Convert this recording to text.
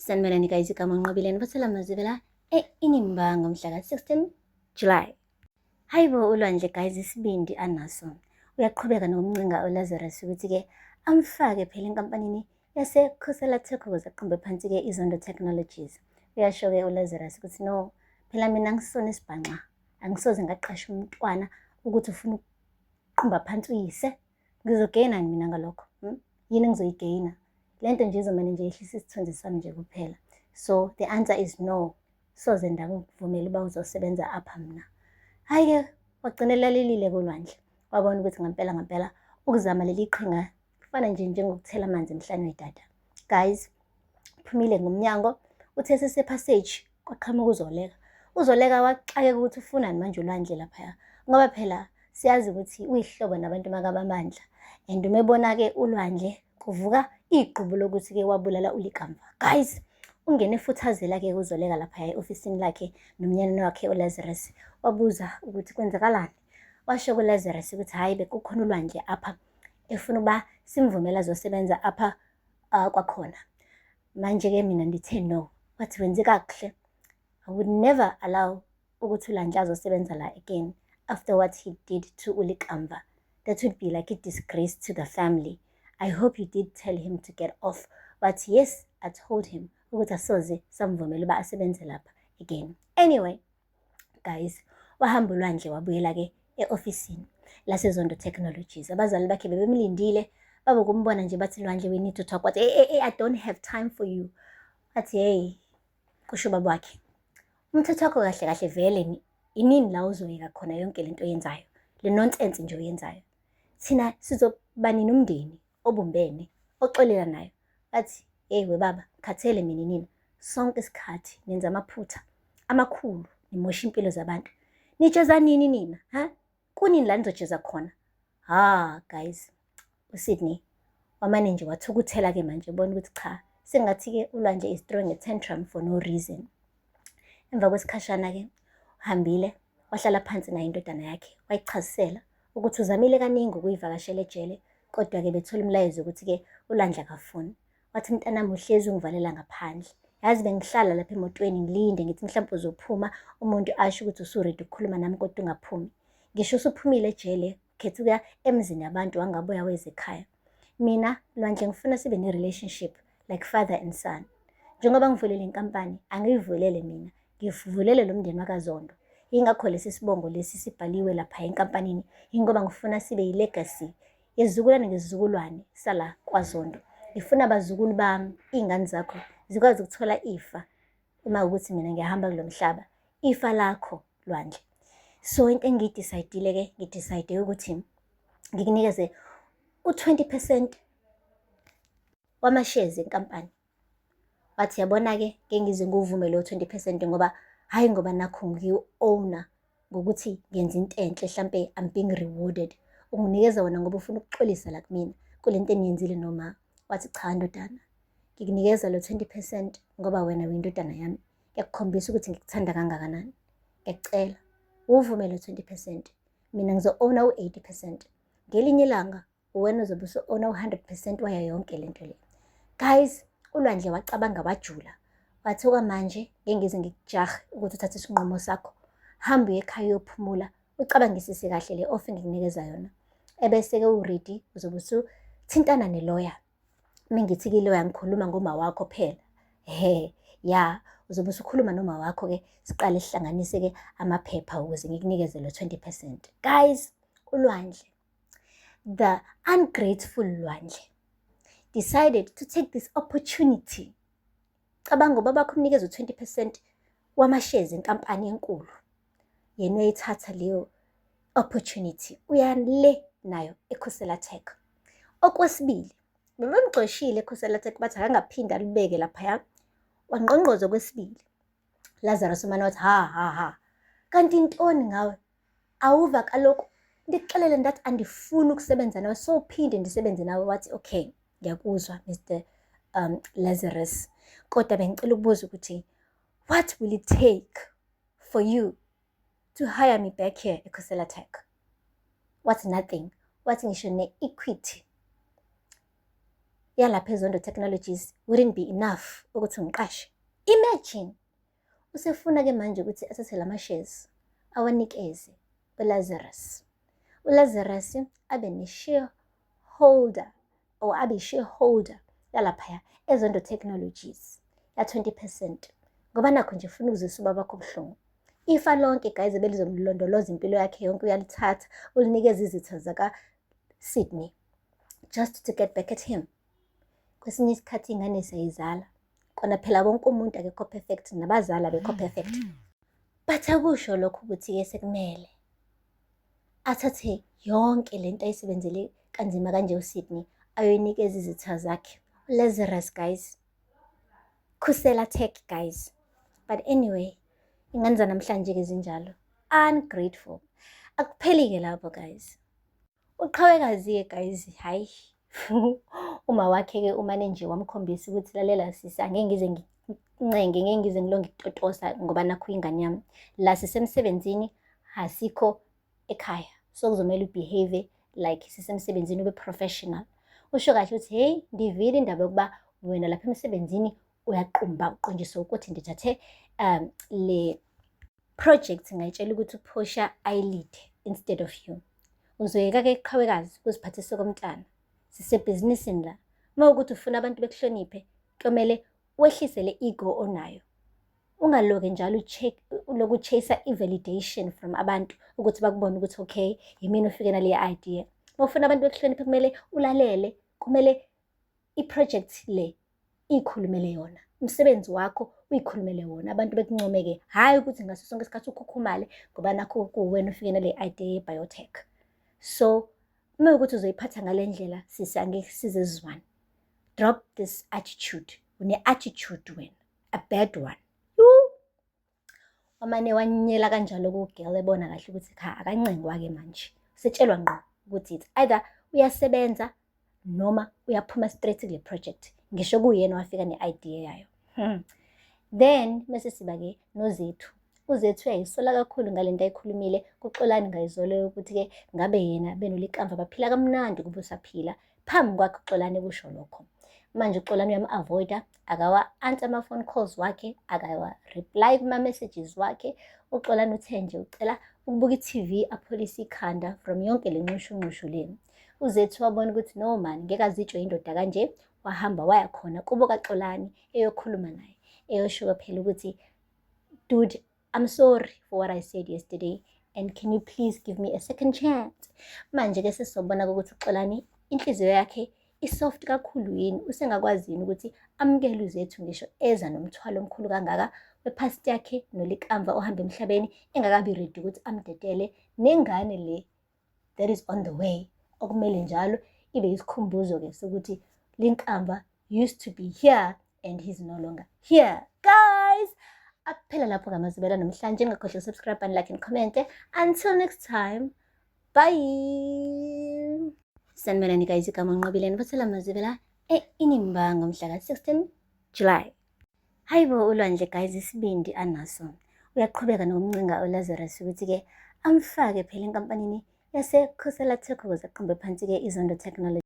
Sanibonani guys, igama ngiqobileni bathela mazivela inimba ngomhla ka-16 July. Hayibo ulwandle guys, isibindi anaso. Uyaqhubeka nokumncinga uLazarus ukuthi-ke amfake phela enkampanini yaseKhosela Tech ukuze aqambe phansi-ke iZondo Technologies. Uyasho-ke uLazarus ukuthi no, phela mina angisona isibhanxa. Angisoze ngaqasha umntwana ukuthi ufuna ukuqumba phansi uyise. Ngizogeyinani mina ngalokho? Yini engizoyigeyina? Lento nje izomane nje yehlisa isithunzi sami nje kuphela. So the answer is no. Soze ndakuvumela uba uzosebenza apha mina. Hayi-ke wagcinela lelile kolwandle. Wabona ukuthi ngampela ukuzama leli qhinga kufana nje njengokuthela amanzi emhlane wedada. Guys, uphumile ngomnyango, uthe sesepassage kwaqhamuka uZoleka. uZoleka waxakeka ukuthi ufunani manje ulwandle laphaya. Ngoba phela siyazi ukuthi uyihlobo nabantu makabamandla. And umebona-ke ulwandle kuvuka igqubu lokuthi-ke wabulala uLikamva. Guys, ungene efuthazela-ke uZoleka laphaya e-ofisini lakhe nomnyana wakhe uLazarus. Wabuza ukuthi kwenzakalani. Washo kuLazarus ukuthi hayi bekukhona ulwandle apha efuna ukuba simvumela azosebenza apha kwakhona. Manje-ke mina ndithe no. Wathi wenze kakuhle. I would never allow ukuthi uLandla azosebenza la again after what he did to uLikamva. That would be like a disgrace to the family. I hope you did tell him to get off. But yes, I told him ukuthi asoze samvumela uba asebenze lapha again. Anyway, guys, wahamba uLwandle wabuyela-ke e-ofisini laseZondo Technologies. Abazali bakhe bebemlindile, babokumbona nje bathi Lwandle, we need to talk. Wathi I don't have time for you. Wathi hey, kusho ubaba wakhe, umthetho wakho kahle kahle vele inini la uzoyeka khona yonke lento oyenzayo, le nonsense nje oyenzayo. Thina sizoba nini umndeni obumbene oxolela nayo. Athi hey we baba, khathele mina nini sonke isikhathi nenza amaphutha amakhulu nimosha impilo zabantu. Nitsheza nini nina? Kunini la nizotsheza khona? Guys, uSydney wamane nje wathukuthela-ke manje ubona ukuthi cha, sengathi-ke uLwandle is throwing a tantrum for no reason. Emva kwesikhashana-ke uhambile wahlala phansi naye indodana yakhe, wayichazisela ukuthi uzamile kaningi ukuyivakashela ejele, kodwa-ke bethola umlayezo ukuthi-ke uLwandle akafuni. Wathi mntanami uhlezi ungivalela ngaphandle. Yazi bengihlala lapha emotweni ngilinde ngithi mhlawumbe uzophuma umuntu asho ukuthi usuredi ukukhuluma nami kodwa ungaphumi. Ngisho usuphumile ejele ukhetha ukuya emzini yabantu wangabuya weze ekhaya. Mina Lwandle ngifuna sibe ne-relationship like father and son. Njengoba ngivulele inkampani, angiyivulele mina, ngivulele lo mndeni wakaZondo. Yingakho lesi sibongo lesi sibhaliwe lapha enkampanini, yingoba ngifuna sibe yi-legacy yezizukulwane ngezizukulwane sala kwaZondo. Ngifuna abazukulu bami, iy'ngane zakho zikwazi ukuthola ifa uma ukuthi mina ngiyahamba kulo mhlaba, ifa lakho Lwandle. So into engiyidecide-ke, ngidecide ukuthi ngikunikeze u-20% wama-shares enkampani. Wathi yabona-ke ngeke ngize nguvume lo 20% ngoba hayi ngoba nakho ngiwu-owner ngokuthi ngenza into enhle, mhlampe I'm being rewarded. Unginikeza wona ngoba ufuna ukuxolisa la kumina kule nto eniyenzile noma. Wathi cha ndodana, ngikunikeza lo 20% ngoba wena uyindodana yami. Ngiyakukhombisa ukuthi ngikuthanda kangakanani. Ngiyacela uvume lo 20%. Mina ngizo-owna u-80%. Ngelinye ilanga wena uzobe usu-owna u-100% wayo yonke lento le. Guys, uLwandle wacabanga wajula. Wathi okwamanje ngeke ngize ngikujahe ukuthi uthathe isinqumo sakho. Hamba uye ekhaya uyophumula, ucabangisise kahle le offer ngikunikeza yona. Ebese-ke u-ready uzobe usuthintana ne-lawyer. Mengithi-ke i-lawyer ngikhuluma ngoma wakho phela. Uzobe usukhuluma noma wakho-ke siqale sihlanganise-ke amaphepha ukuze ngikunikeze lo 20%. Guys, uLwandle, the ungrateful Lwandle, decided to take this opportunity. Cabanga ubaba kumnikeza u-20% wama-shares enkampani enkulu. Yena uyayithatha leyo opportunity uyale nayo eKhosela Tech. Okwesibili, bebemgxoshile eKhosela Tech bathi akangaphinda alibeke laphaya. Wangqongqoza kwesibili. Lazarus umane wathi kanti intoni ngawe? Awuva kaloku ndikuxelele ndathi andifuni ukusebenza nawe, so phinde ndisebenze nawe. Wathi okay, ngiyakuzwa Mr. Lazarus, kodwa bengicela ukubuza ukuthi what will it take for you to hire me back here eKhosela Tech? Wathi nothing. Wathi ngisho ne-equity yalapha eZondo Technologies wouldn't be enough ukuthi ngiqashe. Imagine usefuna-ke manje ukuthi athathe lama shares awanikeze uLazarus. uLazarus abe ne-shareholder or abe shareholder yalaphaya eZondo Technologies ya 20%. Ngoba nakho nje ufuna ukuzisa ubaba bakho ubuhlungu. Ifa lonke guys belizomlondoloza impilo yakhe yonke uyalithatha ulinikeza izitha zaka-Sydney just to get back at him. Kwesinye isikhathi ingane siyayizala. Kona phela wonke umuntu akekho perfect nabazali abekho perfect. But akusho lokho ukuthi-ke sekumele athathe yonke lento ayisebenzele kanzima kanje uSydney ayoyinikeza izitha zakhe. Lazarus guys. Khusela Tech guys. But anyway, ingane zanamhlanje-ke zinjalo. Ungrateful. Akupheli-ke lapho guys. Uqhawekazi-ke guys, hayi. Uma wakhe-ke umane nje wamkhombisa ukuthi lalela sisi angeke ngize ngincenge, ngeke ngize ngilonge ikutotosa ngoba nakho ingane yami. La sisemsebenzini asikho ekhaya. So kuzomela ubehave like sisemsebenzini ube professional. Usho kahle uthi hey, ndivile indaba yokuba wena lapha emsebenzini uyaqumba uqonjiswe ukuthi ndithathe le project ngayitshela ukuthi uPortia ayilide instead of you. Uzoyeka-ke iqhawekazi uziphathise komntana. Sisebhizinisini la. Uma ukuthi ufuna abantu bekuhloniphe, kumele wehlise le ego onayo. Ungaloke njalo uloku chase i-validation from abantu ukuthi bakubone ukuthi okay, yimina ufike nale idea. Uma ufuna abantu bekuhloniphe kumele ulalele, kumele i-project le ikhulumele yona. Umsebenzi wakho uyikhulumele wona. Abantu bekuncomeke, hayi ukuthi ngaso sonke isikhathi ukhukhumale ngoba nakho kuwena ufike nale idea ye-biotech. So uma ukuthi uzoyiphatha ngale ndlela sisi angeke sizezwane. Drop this attitude. Une-attitude wena, a bad one. Wamane wanyela kanjalo ku-girl ebona kahle ukuthi cha akancengwa-ke manje. Setshelwa ngqo ukuthi it's either uyasebenza noma uyaphuma straight kule project. Ngisho kuyena wafika ne-idea yayo. Then mase siba-ke noZethu. uZethu uyayisola kakhulu ngalento ayikhulumile kuXolani ngayizolo ukuthi-ke ngabe yena benolikamva baphila kamnandi kube usaphila. Phambi kwakhe uXolani kusho lokho. Manje uXolani uyam-avoida, akawa-answer ama-phone calls wakhe, akawa-reply kuma-messages wakhe. uXolani uthe nje ucela ukubuka i-TV apholise ikhanda from yonke le nqushunqushu le. uZethu wabona ukuthi no man, ngeke azitshwe indoda kanje, wahamba waya khona kubo kaXolani eyokhuluma naye. Eyosho phela ukuthi dude, I'm sorry for what I said yesterday and can you please give me a second chance. Manje-ke sesobona ukuthi uXolani inhliziyo yakhe isoft kakhulu yini, usengakwazi yini ukuthi amukele uZethu ngisho eza nomthwalo omkhulu kangaka wepast yakhe nolikamva ohamba emhlabeni engakabi ready ukuthi amdedele nengane le that is on the way. Okumele njalo ibe isikhumbuzo-ke sokuthi linkamva used to be here and he's no longer here. Guys, akuphela lapho ngamazibela namhlanje. Ngakhohlwa subscribe and like and comment. Until next time, bye. Sanibonani guys, igama nginqobileni bathela mazibela inimba ngomhla ka-16 July. Hayibo ulwandle guys, isibindi anaso. Uyaqhubeka nokumncenga uLazarus ukuthi-ke amfake phela enkampanini yaseKhusela Tech ukuze aqambe phansi-ke iZondo Technology.